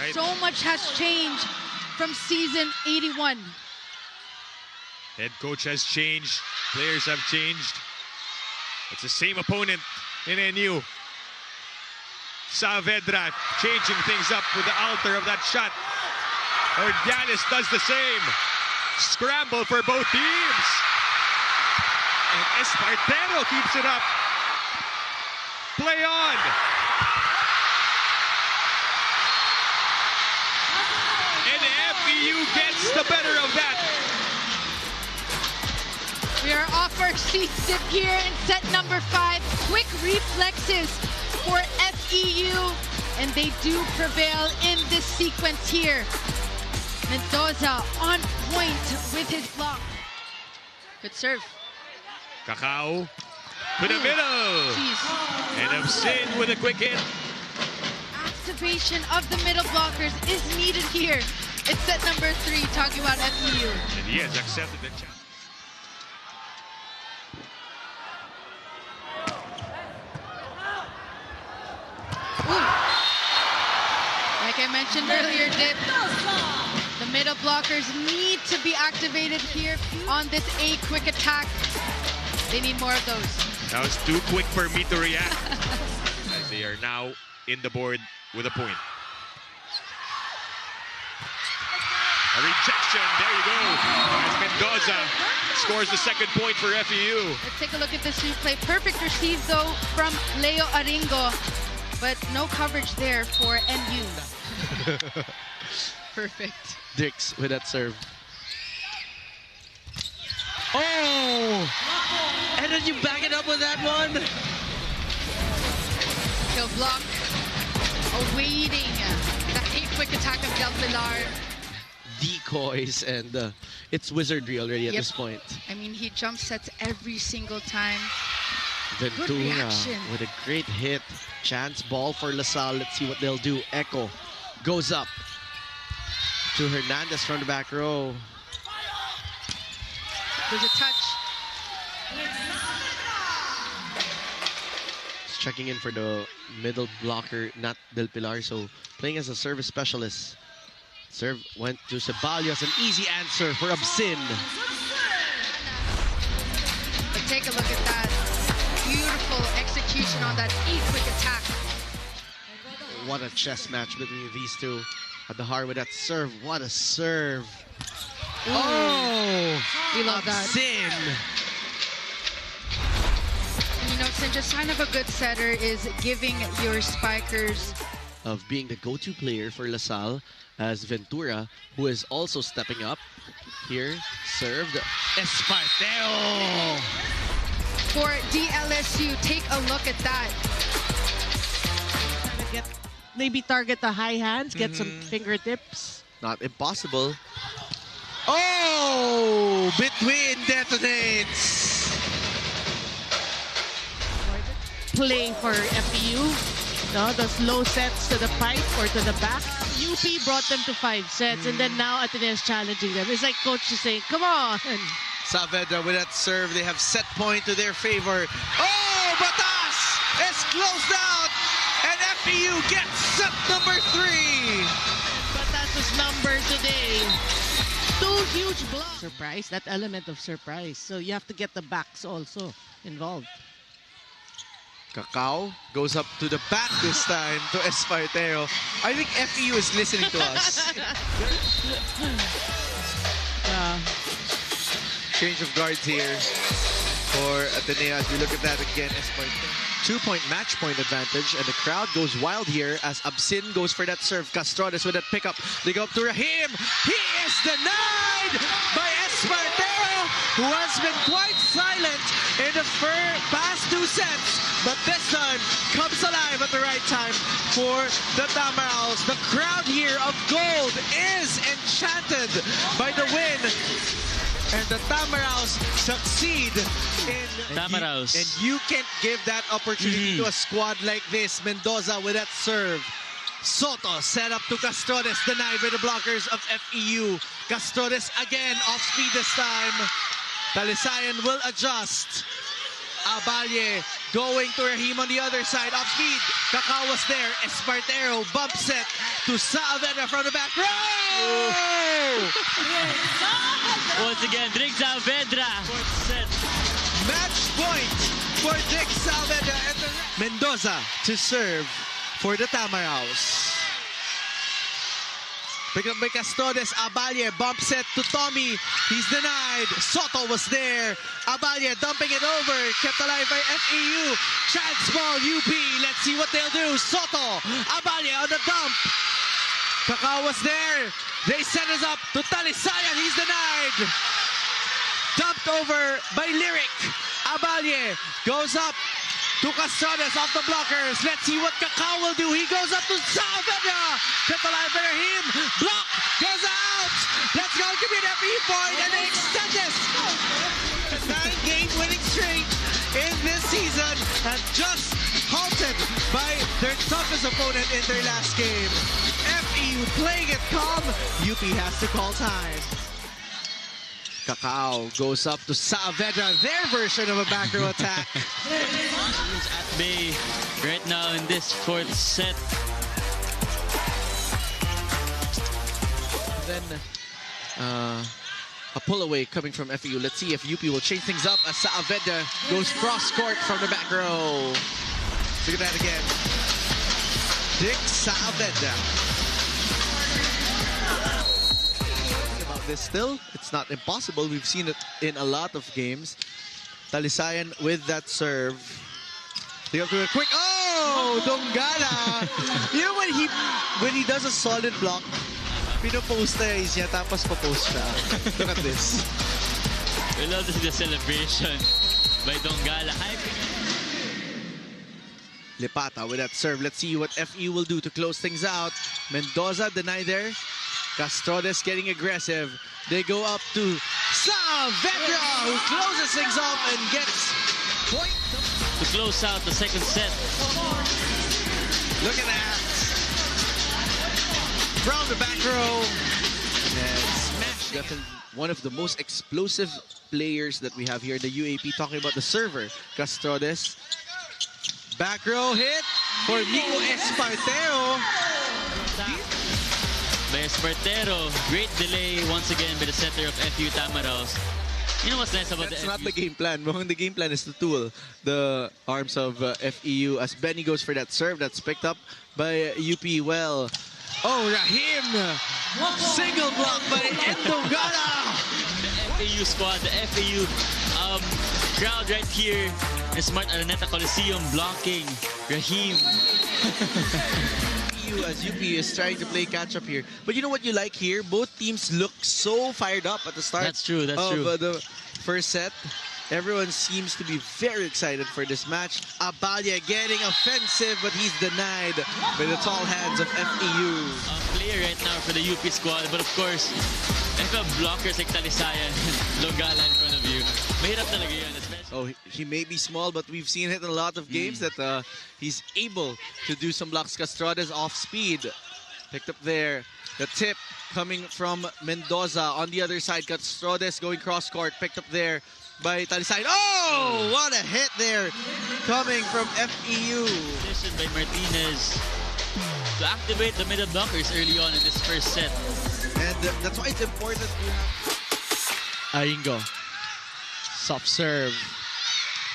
Right. So much has changed from season 81. Head coach has changed. Players have changed. It's the same opponent in NU. Saavedra changing things up with the alter of that shot. Ordiales does the same. Scramble for both teams. And Espartero keeps it up. Play on. And FEU gets the better of that. We are off our seats here in set number 5. Quick reflexes for FEU, and they do prevail in this sequence here. Mendoza on point with his block. Good serve. Cacao to the middle. Jeez. And Absin with a quick hit. Activation of the middle blockers is needed here. It's set number 3, talking about FEU. And he has accepted the challenge. Like I mentioned earlier, Dip, the middle blockers need to be activated here on this A quick attack. They need more of those. That was too quick for me to react. As they are now in the board with a point. A rejection, there you go. As Mendoza scores the second point for FEU. Let's take a look at this replay. Perfect receive though from Leo Aringo, but no coverage there for NU. Perfect. Dix with that serve. Oh! And then you back it up with that one. He'll block, awaiting the quick attack of Del Pilar. Decoys, and it's wizardry already at this point. I mean, he jump sets every single time. Ventura with a great hit. Chance ball for LaSalle. Let's see what they'll do. Echo goes up to Hernandez from the back row. There's a touch. He's checking in for the middle blocker, not Del Pilar, so playing as a service specialist. Serve went to Ceballos, an easy answer for Absin. But take a look at that. Beautiful execution on that quick attack. What a chess match between these two. At the heart with that serve. What a serve. Ooh. Oh! We love that. Absin. You know, Sinja, sign of a good setter is giving your spikers of being the go-to player for LaSalle, as Ventura, who is also stepping up. Here, served. Espartero! For DLSU, take a look at that. Maybe target the high hands, get some fingertips. Not impossible. Oh! Between detonates! Play for FEU. No, those low sets to the pipe or to the back. UP brought them to 5 sets, and then now Ateneo is challenging them. It's like coach is saying, come on. Saavedra with that serve. They have set point to their favor. Oh, Batas is closed out, and FEU gets set number 3. Batas' number today. 2 huge blocks. Surprise, that element of surprise. So you have to get the backs also involved. Cacao goes up to the back this time to Espartero. I think FEU is listening to us. Change of guards here for Ateneo. As we look at that again, Espartero. 2-point match point advantage, and the crowd goes wild here as Absin goes for that serve. Castrones with that pickup. They go up to Rahim. He is denied by Espartero, who has been quite silent in the past 2 sets. But this time comes alive at the right time for the Tamaraws. The crowd here of gold is enchanted by the win. And the Tamaraws succeed in Tamaraws. And you can't give that opportunity to a squad like this. Mendoza with that serve. Soto set up to Castrones, denied by the blockers of FEU. Castrones again off speed this time. Talisayan will adjust. Abalie going to Rahim on the other side. Off speed. Kakao was there. Espartero bump set to Saavedra from the back row. Once again, Drake Saavedra. Set. Match point for Dick Saavedra and Mendoza to serve for the Tamaraws. Pick up by Custodes. Abalie bump set to Tommy. He's denied. Soto was there. Abalie dumping it over. Kept alive by FEU. Chance ball UP. Let's see what they'll do. Soto. Abalie on the dump. Kakao was there. They set us up to Talisayan. He's denied. Dumped over by Lyric. Abalie goes up to Custodes off the blockers. Let's see what Kakao will do. He goes up to Saavedra. Kept alive by him. Block goes out. Let's go. Give me an FE point and they extend this. 9-game winning streak in this season and just halted by their toughest opponent in their last game. FEU playing it calm. UP has to call time. Kakao goes up to Saavedra, their version of a back row attack. He's at bay right now in this fourth set. Then a pull away coming from FEU. Let's see if UP will change things up as Saavedra goes cross court from the back row. Look at that again. Dick Saavedra. This still, it's not impossible. We've seen it in a lot of games. Talisayan with that serve. They have to do a quick. Oh, Dongala! You know when he does a solid block, pinoposta niya tapos popost siya. Look at this. We love to see the celebration by Dongala. Lipata with that serve. Let's see what FE will do to close things out. Mendoza denied there. Custodes getting aggressive. They go up to Saavedra, who closes things off and gets point. To close out the second set. Look at that. From the back row. Smash. Definitely one of the most explosive players that we have here in the UAP. Talking about the server, Custodes. Back row hit for Nico Espartero. By Espartero, great delay once again by the center of FEU Tamaraws. You know what's nice about That's not the game plan. The game plan is to tool the arms of FEU as Benny goes for that serve that's picked up by UP well. Oh, Rahim! Single block by Endogala! The FEU squad, the FEU crowd right here in Smart Araneta Coliseum blocking Rahim. As UP is trying to play catch up here. But you know what you like here? Both teams look so fired up at the start That's true. of the first set. Everyone seems to be very excited for this match. Abalie getting offensive, but he's denied by the tall hands of FEU. Player right now for the UP squad, but of course, if you have blockers like Talisayan and Dongala in front of you, mahirap talaga yun. Oh, he may be small, but we've seen it in a lot of games that he's able to do some blocks. Custodes off speed. Picked up there. The tip coming from Mendoza. On the other side, Custodes going cross court. Picked up there by Talisayan. Oh, what a hit there coming from FEU. Position by Martinez to activate the middle blockers early on in this first set. And that's why it's important to have Aingo. Soft serve.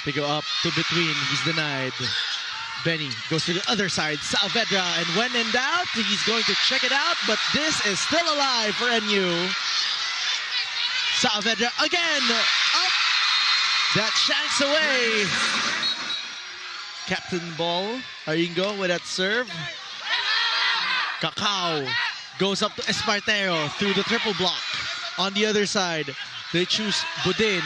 They go up to between. He's denied. Benny goes to the other side. Saavedra. And when in doubt, he's going to check it out. But this is still alive for NU. Saavedra again. Up. That shanks away. Captain ball. Aingo with that serve. Kakao goes up to Espartero through the triple block. On the other side, they choose Budin.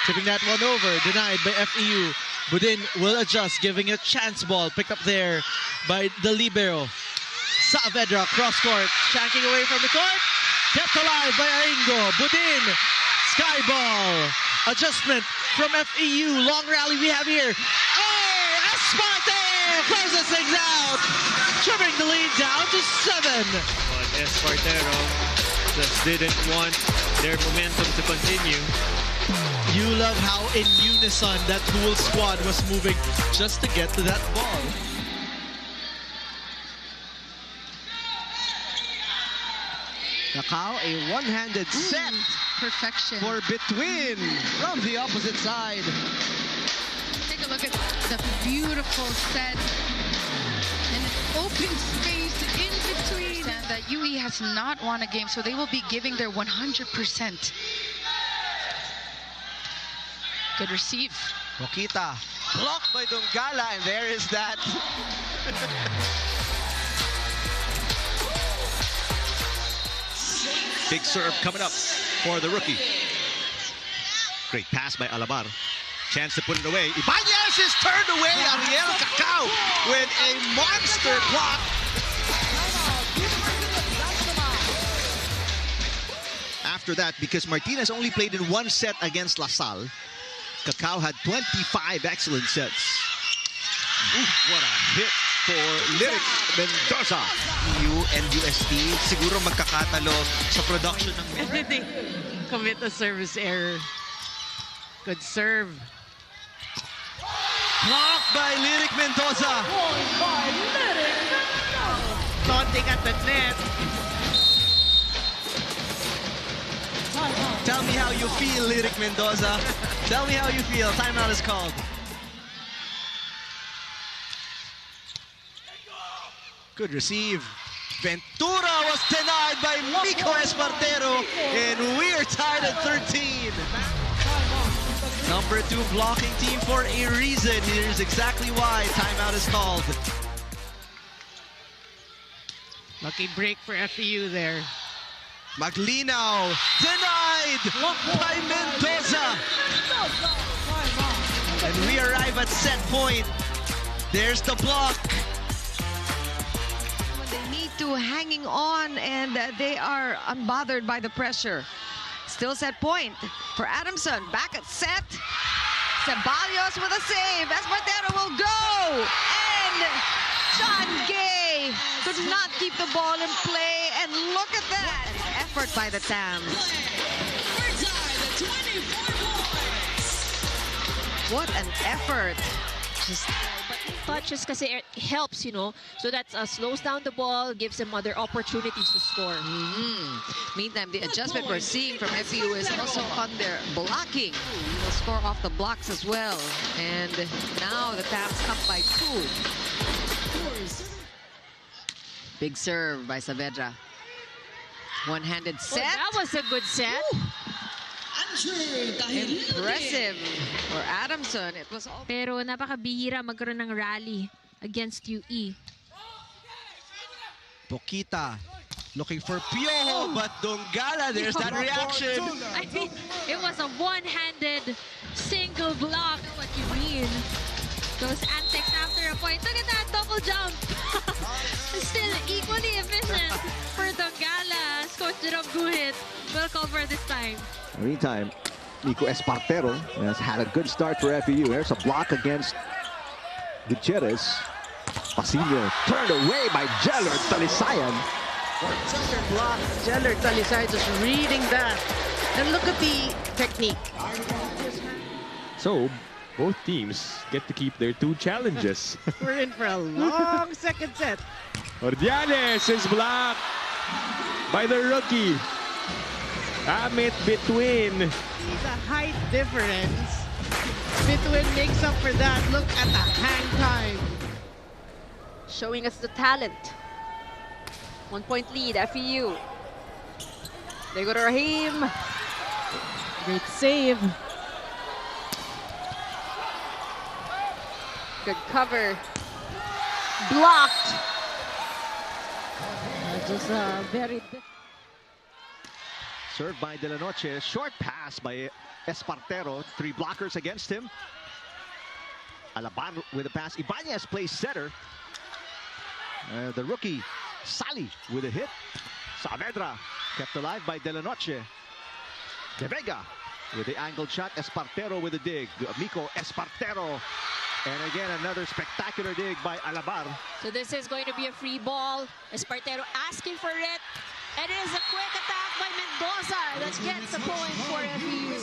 Tipping that one over, denied by FEU. Budin will adjust, giving a chance ball. Picked up there by the libero. Saavedra, cross court, shanking away from the court. Kept alive by Aingo. Budin, sky ball. Adjustment from FEU. Long rally we have here. Oh, Espartero closes things out. Trimming the lead down to 7. But Espartero just didn't want their momentum to continue. You love how in unison that whole squad was moving just to get to that ball. Cacao, a one-handed set. Perfection. For between from the opposite side. Take a look at the beautiful set and an open space in between. And that UE has not won a game, so they will be giving their 100%. Good receive. Mokita blocked by Dongala, and there is that. Big serve coming up for the rookie. Great pass by Alabar. Chance to put it away. Ibanez is turned away. Ariel Cacao with a monster block. After that, because Martinez only played in one set against LaSalle, Cacao had 25 excellent sets. What a hit for Lyric Mendoza. FEU and UST siguro magkakatalo sa production ng And then they commit a service error. Good serve. Blocked by Lyric Mendoza. Taunting at the net. Tell me how you feel, Lyric Mendoza. Tell me how you feel. Timeout is called. Good receive. Ventura was denied by Miko Espartero, and we're tied at 13. Number 2 blocking team for a reason. Here's exactly why. Timeout is called. Lucky break for FEU there. Maglinaw denied by Mendoza. And we arrive at set point. There's the block. They need to hanging on, and they are unbothered by the pressure. Still set point for Adamson. Back at set. Ceballos with a save. Espartero will go. And John Gay could not keep the ball in play. And look at that. Effort by the Tams. What an effort. Just touches kasi it helps, you know, so that slows down the ball, gives them other opportunities to score. Meantime, the adjustment we're seeing from FEU is also on their blocking. They'll score off the blocks as well. And now the Tams come by 2. Big serve by Saavedra. One-handed set. Oh, that was a good set. Impressive for Adamson. It was all... Pero napakabihira magkaroon ng rally against UE. Mokita looking for Piojo, but Dongala, there's that reaction. I mean, it was a one-handed single block. What you mean? Those antics after a point. Look at that double jump. Still equally efficient for Dongala. Coach Jerome Guhit will cover this time. Meantime, Miko Espartero has had a good start for FEU. There's a block against Gutierrez. Pasillo turned away by Jellert Talisayan. Second block. Jellert Talisayan just reading that. And look at the technique. So, both teams get to keep their 2 challenges. We're in for a long second set. Ordiales is blocked by the rookie. Amit between. The height difference. Between makes up for that. Look at the hang time. Showing us the talent. 1-point lead, FEU. They go to Rahim. Great save. Good cover. Blocked. Just very... Served by De La Noche. Short pass by Espartero. 3 blockers against him. Alaban with a pass. Ibanez plays setter. The rookie, Sally, with a hit. Saavedra kept alive by De La Noche. De Vega with the angled shot. Espartero with a dig. Miko Espartero. And again, another spectacular dig by Alabar. So this is going to be a free ball. Espartero asking for it. And it is a quick attack by Mendoza that gets a point for FEU.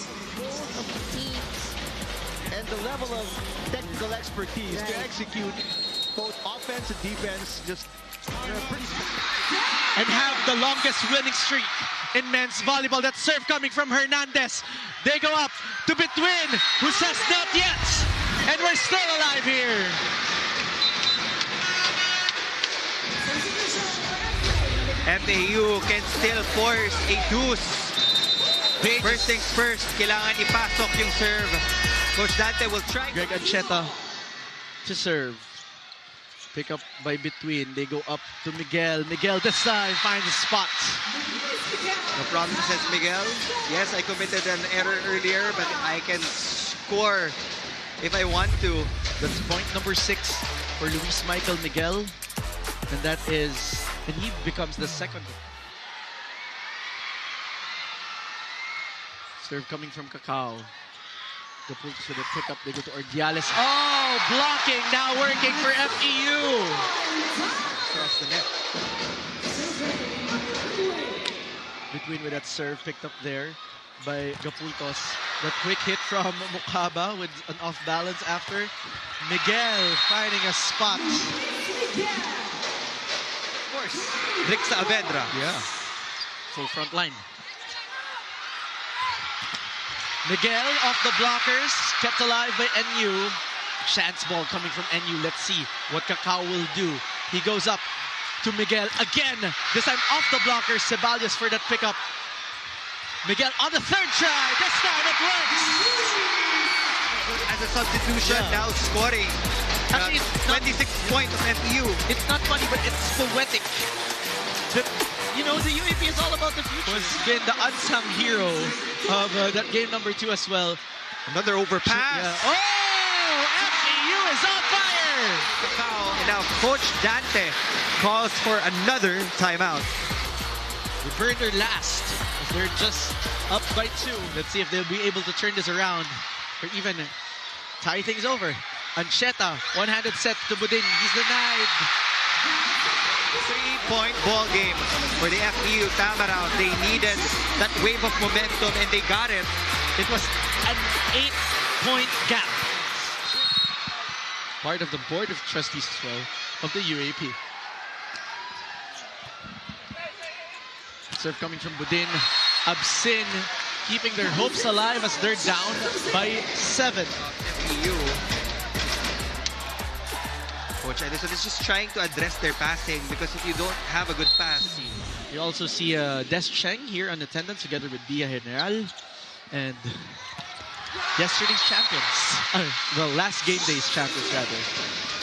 and the level of technical expertise to execute both offense and defense just pretty and have the longest winning streak in men's volleyball. That serve coming from Hernandez. They go up to Between, who says not yet. And we're still alive here. FEU can still force a deuce. First things first, kailangan ipasok yung serve. Coach Dante will try. Greg Ancheta to serve. Pick up by Between. They go up to Miguel. Miguel this time finds a spot. No problem, says Miguel. Yes, I committed an error earlier, but I can score if I want to. That's point number 6 for Luis Michael Miguel. And that is, and he becomes the second. Serve coming from Cacao. The Pultos with a pickup, they go to Ordiales. Oh, blocking, now working for FEU. Across the net. Between with that serve picked up there by Gapultos. The quick hit from Mukaba with an off balance after. Miguel finding a spot. Of course, Rick Saavedra. Yeah. Full front line. Miguel off the blockers, kept alive by NU. Chance ball coming from NU. Let's see what Cacao will do. He goes up to Miguel again. This time off the blockers. Ceballos for that pickup. Miguel on the third try. This time it works. As a substitution, now scoring. Actually, it's 26 points of FEU. It's not funny, but it's poetic. You know, the UAP is all about the future. Has been the unsung hero of that game number 2 as well. Another overpass. Yeah. Oh, FEU is on fire. And now Coach Dante calls for another timeout. The burner last. They're just up by 2. Let's see if they'll be able to turn this around or even tie things over. Ancheta, one-handed set to Budin. He's denied. 3-point ball game for the FEU Tamaraws. They needed that wave of momentum and they got it. It was an 8-point gap. Part of the board of trustees as well of the UAP. Serve coming from Budin. Absin keeping their hopes alive as they're down by 7. FEU. Coach Edison is just trying to address their passing because if you don't have a good pass. You also see Des Cheng here on attendance together with Dia General and yesterday's champions. Well, last game day's champions rather.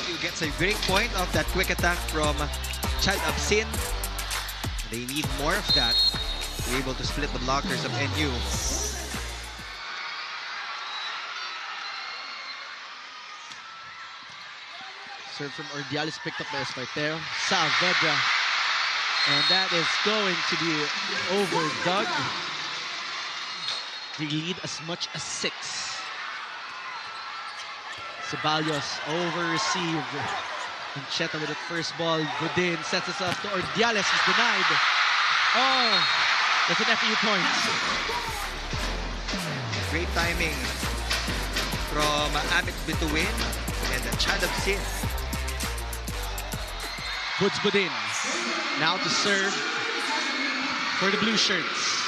FEU gets a great point off that quick attack from Chad Absin. They need more of that to be able to split the blockers of NU. Serve from Ordiales picked up by Espartero. Saavedra. And that is going to be overdug. They lead as much as 6. Ceballos over-received. Ancheta with the first ball. Budin sets us up to Ordiales. He's denied. Oh, that's an FEU point. Great timing from Amit Bituin and Chad Absin. Puts Budin. Now to serve for the blue shirts.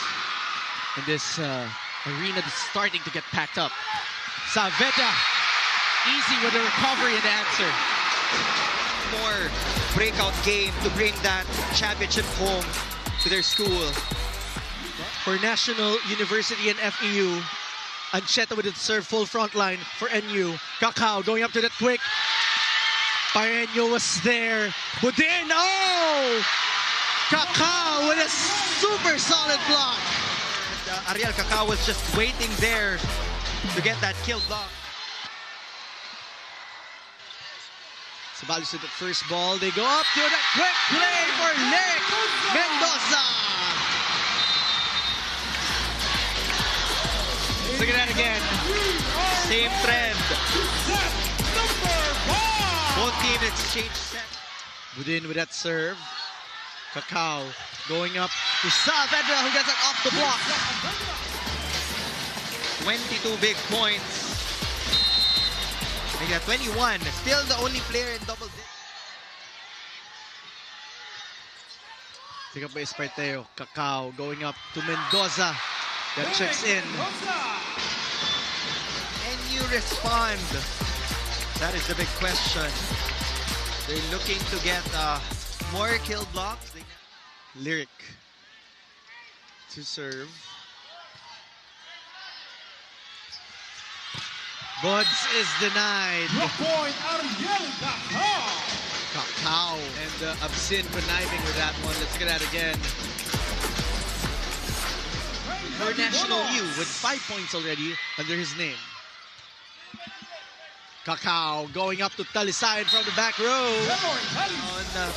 And this arena is starting to get packed up. Saavedra, easy with the recovery and answer. More breakout game to bring that championship home to their school. For National University and FEU, Ancheta with it serve full front line for NU. Cacao going up to that quick. Pareño was there. Budin, oh! Cacao with a super solid block. And, Ariel Cacao was just waiting there to get that kill block. Ceballos with the first ball. They go up to that quick play for Lyric Mendoza. Look at that again. Same trend. Both teams exchange set. Budin with that serve. Cacao going up to Saavedra who gets it off the block. 22 big points Make that 21. Still the only player in double digits. Pick up by Espartero. Cacao going up to Mendoza. That checks in. Can you respond? That is the big question. They're looking to get more kill blocks. Lyric to serve. Buds is denied. Point Cacao and Absin conniving with that one. Let's get that again. For National U with 5 points already under his name. Cacao going up to Talisayan from the back row.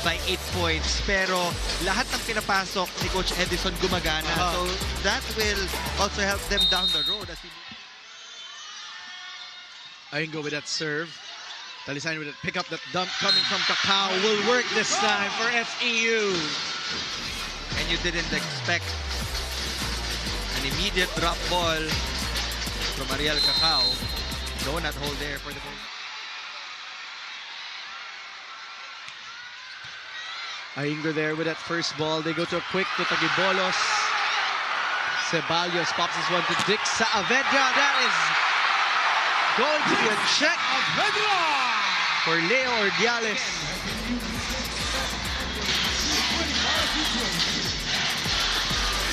By 8 points. Pero lahat ng pinapasok ni Coach Edison gumagana. So that will also help them down the road. I can go with that serve. Talisayan with that pick up, that dump coming from Cacao will work this time for FEU. And you didn't expect an immediate drop ball from Ariel Cacao. Donut hole there for the goal. Aingo there with that first ball. They go to a quick to Tagibolos. Ceballos pops this one to Dick Saavedra. That is going to be a check for Leo Ordiales.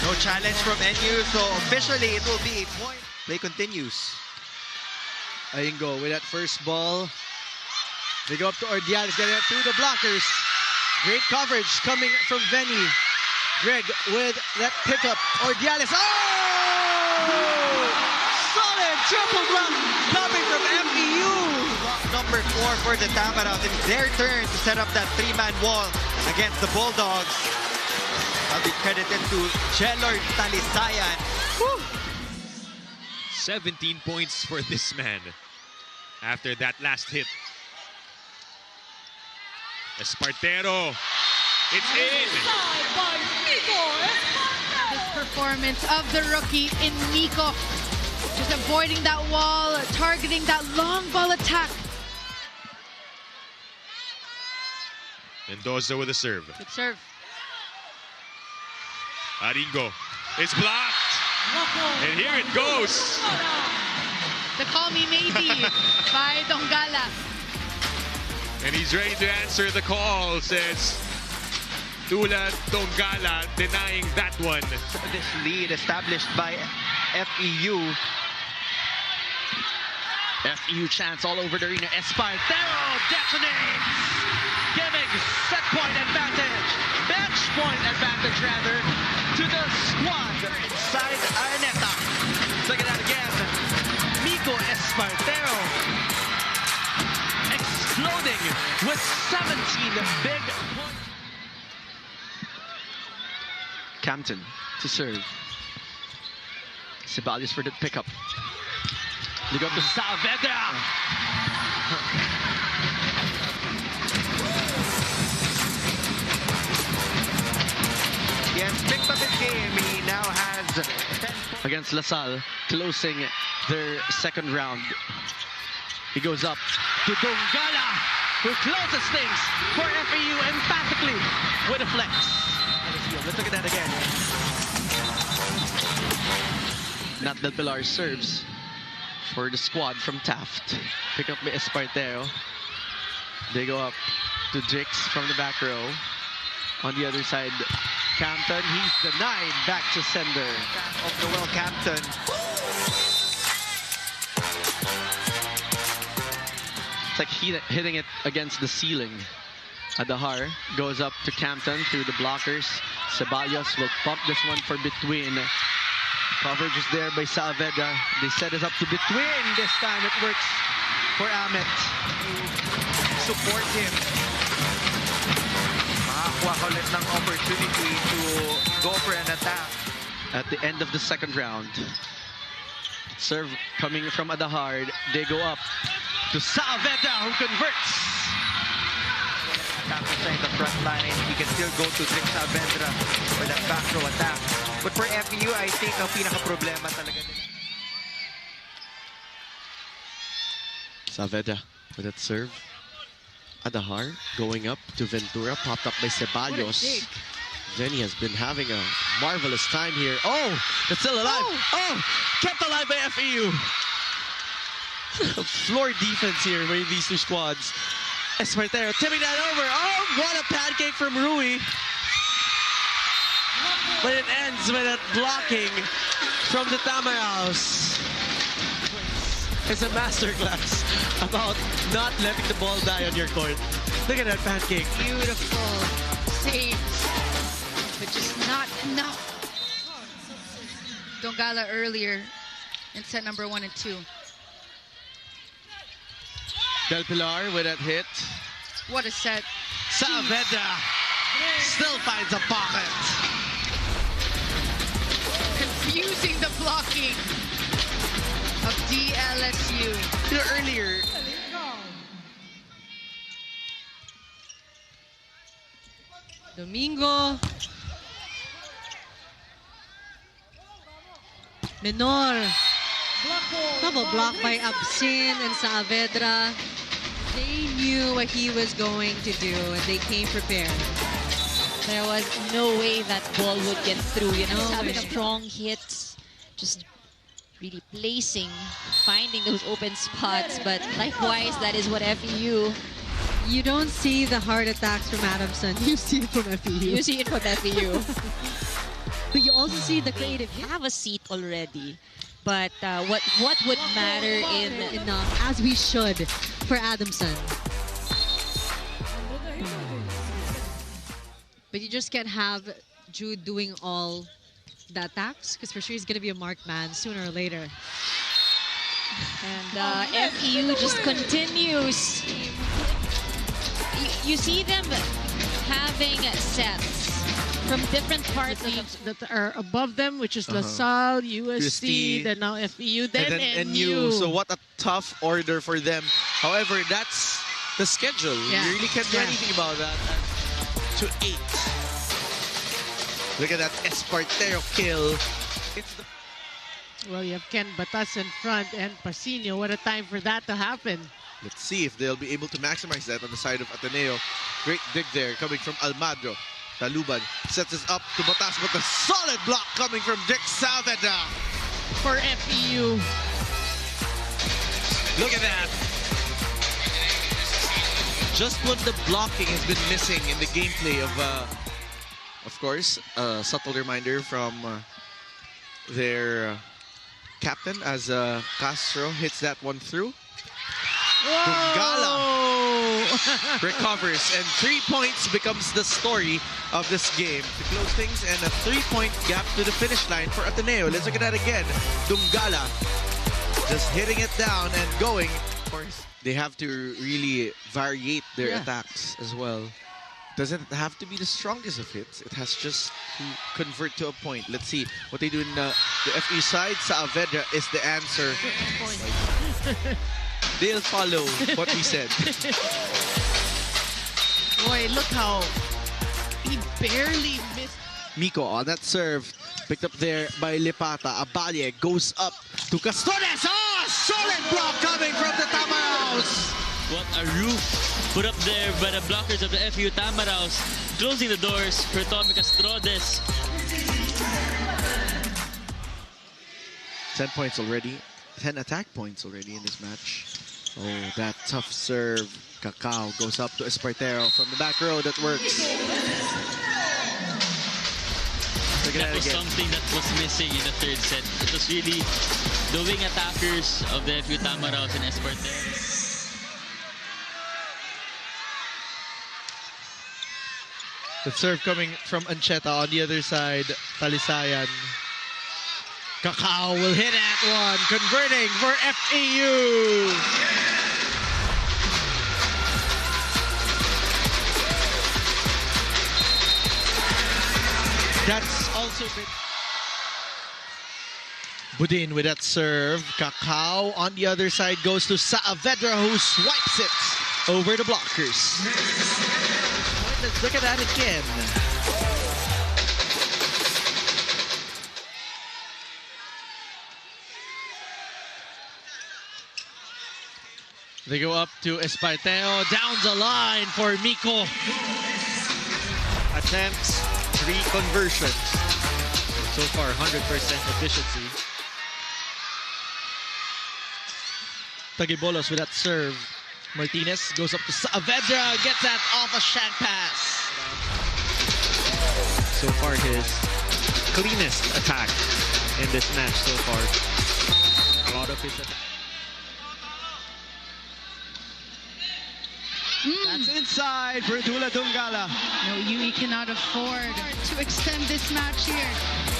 No challenge from NU, so officially it will be a point. Play continues. Aingo with that first ball. They go up to Ordiales, getting it through the blockers. Great coverage coming from Venny. Greg with that pickup. Ordiales. Oh! Solid triple block coming from FEU. Number 4 for the Tamaraws. It's their turn to set up that 3-man wall against the Bulldogs. I'll be credited to Jelor Talisayan. Woo! 17 points for this man after that last hit. Espartero, it's in. This performance of the rookie in Nico, just avoiding that wall, targeting that long ball attack. Mendoza with a serve. Good serve. Aringo is blocked. And here it goes. The call me maybe by Dongala. And he's ready to answer the call, says Tulad Dongala, denying that one. This lead established by FEU. FEU chants all over the arena. Espartero detonates, giving set point advantage, bench point advantage rather, to the squad inside Araneta. Look at that again. Nico Espartero exploding with 17 big points. Campton to serve. Ceballos for the pickup. They go up to Saavedra. He has picked up his game. He now has 10 points. Against LaSalle, closing their second round. He goes up to Dongala, who closes things for FEU emphatically with a flex. Let's look at that again. Nat Del Pilar serves for the squad from Taft. Pick up by Espartero. They go up to Jix from the back row. On the other side, Campton. He's denied back to sender. Of the well, Campton. It's like hitting it against the ceiling. Adahar goes up to Campton through the blockers. Ceballos will pump this one for between. Coverage is there by Saavedra. They set it up to between. This time it works for Amit. Support him. Makakuha ulit ng opportunity to go for an attack. At the end of the second round. Serve coming from Adahar. They go up to Saavedra, who converts. Inside the front line, he can still go to Dick Saavedra for that back row attack. But for FEU, I think ang pinaka-problema talaga nila. Saavedra with that serve. Adahar going up to Ventura, popped up by Ceballos. Venny has been having a marvelous time here. Oh, it's still alive. Oh, kept alive by FEU. Floor defense here by these two squads. Espartero tipping that over. Oh, what a pancake from Rui. But it ends with a blocking from the Tamaraws. It's a masterclass about not letting the ball die on your court. Look at that pancake. Beautiful saves, but just not enough. Dongala earlier in set number 1 and 2. Del Pilar with that hit. What a set. Saavedra still finds a pocket. Confusing the blocking of DLSU. You know, earlier, Domingo. Menor. Double block by Absin and Saavedra. They knew what he was going to do and they came prepared. There was no way that ball would get through, you know, having strong hits, just really placing, finding those open spots, but likewise, that is what FEU. You don't see the heart attacks from Adamson, you see it from FEU. You see it from FEU. But you also see the creative. They have a seat already, but what would matter in as we should for Adamson. But you just can't have Jude doing all the attacks, because for sure he's going to be a marked man sooner or later. And FEU just continues. You see them having sets from different parts that are above them, which is LaSalle, USC, then now FEU, then NU. So what a tough order for them. However, that's the schedule. Yeah. You really can't do anything about that. To 8. Look at that Espartero kill. Well, you have Ken Batas in front and Pasino. What a time for that to happen. Let's see if they'll be able to maximize that on the side of Ateneo. Great dig there coming from Almagro. Taluban sets us up to Batas, but the solid block coming from Dick Saavedra. For FEU. Look at that. Just when the blocking has been missing in the gameplay of course, a subtle reminder from their captain as Castro hits that one through. Dongala recovers, and 3 points becomes the story of this game to close things, and a 3-point gap to the finish line for Ateneo. Let's look at that again. Dongala just hitting it down and going. Of course, they have to really variate their attacks as well. Doesn't have to be the strongest of hits. It has just to convert to a point. Let's see what they do in the FE side. Saavedra is the answer. They'll follow what we said. Boy, look how he barely missed. Miko on that serve. Picked up there by Lipata. Abalie goes up to Castores. Oh, solid block coming from the Tamaraws. What a roof put up there by the blockers of the FEU Tamaraws, closing the doors for Tommy Castrodes. 10 points already. 10 attack points already in this match. Oh, that tough serve. Cacao goes up to Espartero from the back row. That works. Look at That was something that was missing in the third set. It was really the wing attackers of the FEU Tamaraws and Espartero. The serve coming from Ancheta on the other side. Talisayan. Cacao will hit that one. Converting for FEU. That's also been... Budin with that serve. Cacao on the other side goes to Saavedra, who swipes it over the blockers. Let's look at that again. They go up to Espartero. Down the line for Miko. Attempts, 3 conversions. So far, 100% efficiency. Tagibolos with that serve. Martinez goes up to Saavedra. Gets that off a shank pass. So far, his cleanest attack in this match so far. A lot of his attack. That's inside for Dula Dungala. No, UE cannot afford to extend this match here.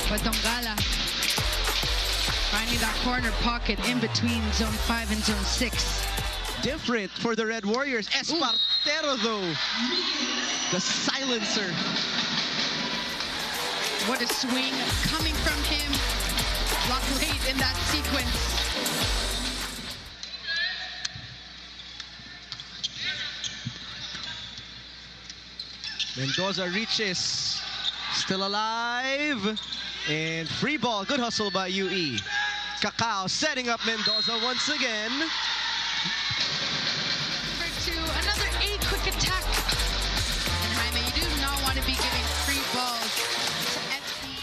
But Dongala finding that corner pocket in between zone 5 and zone 6. Different for the Red Warriors. Espartero, though. The silencer. What a swing coming from him. Block late in that sequence. Mendoza reaches. Still alive. And free ball. Good hustle by UE. Cacao setting up Mendoza once again. Another A quick attack. And Jaime, you do not want to be giving free balls to FE.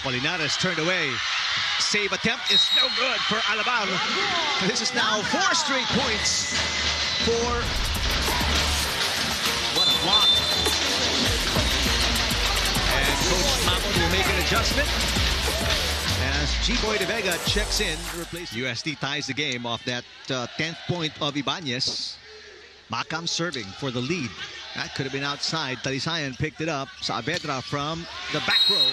Polinares turned away. Save attempt is no good for Alabang. This is now 4 straight points for... What a block. And Coach Mamon will make an adjustment as G-Boy De Vega checks in to replace. UST ties the game off that 10th point of Ibanez. Macam serving for the lead. That could have been outside. Talisayan picked it up. Saavedra from the back row.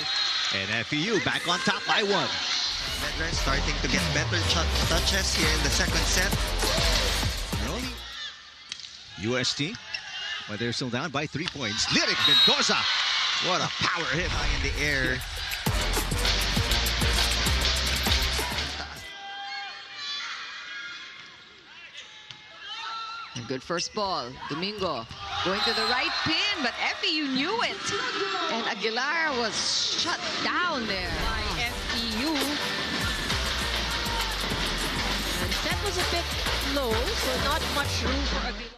And FEU back on top by 1. Saavedra starting to get better touches here in the second set. UST, but they're still down by 3 points. Lyric Mendoza. What a power hit in the air. A good first ball. Domingo going to the right pin, but FEU knew it. And Aguilar was shut down there by FEU. And set was a bit low, so not much room for Aguilar.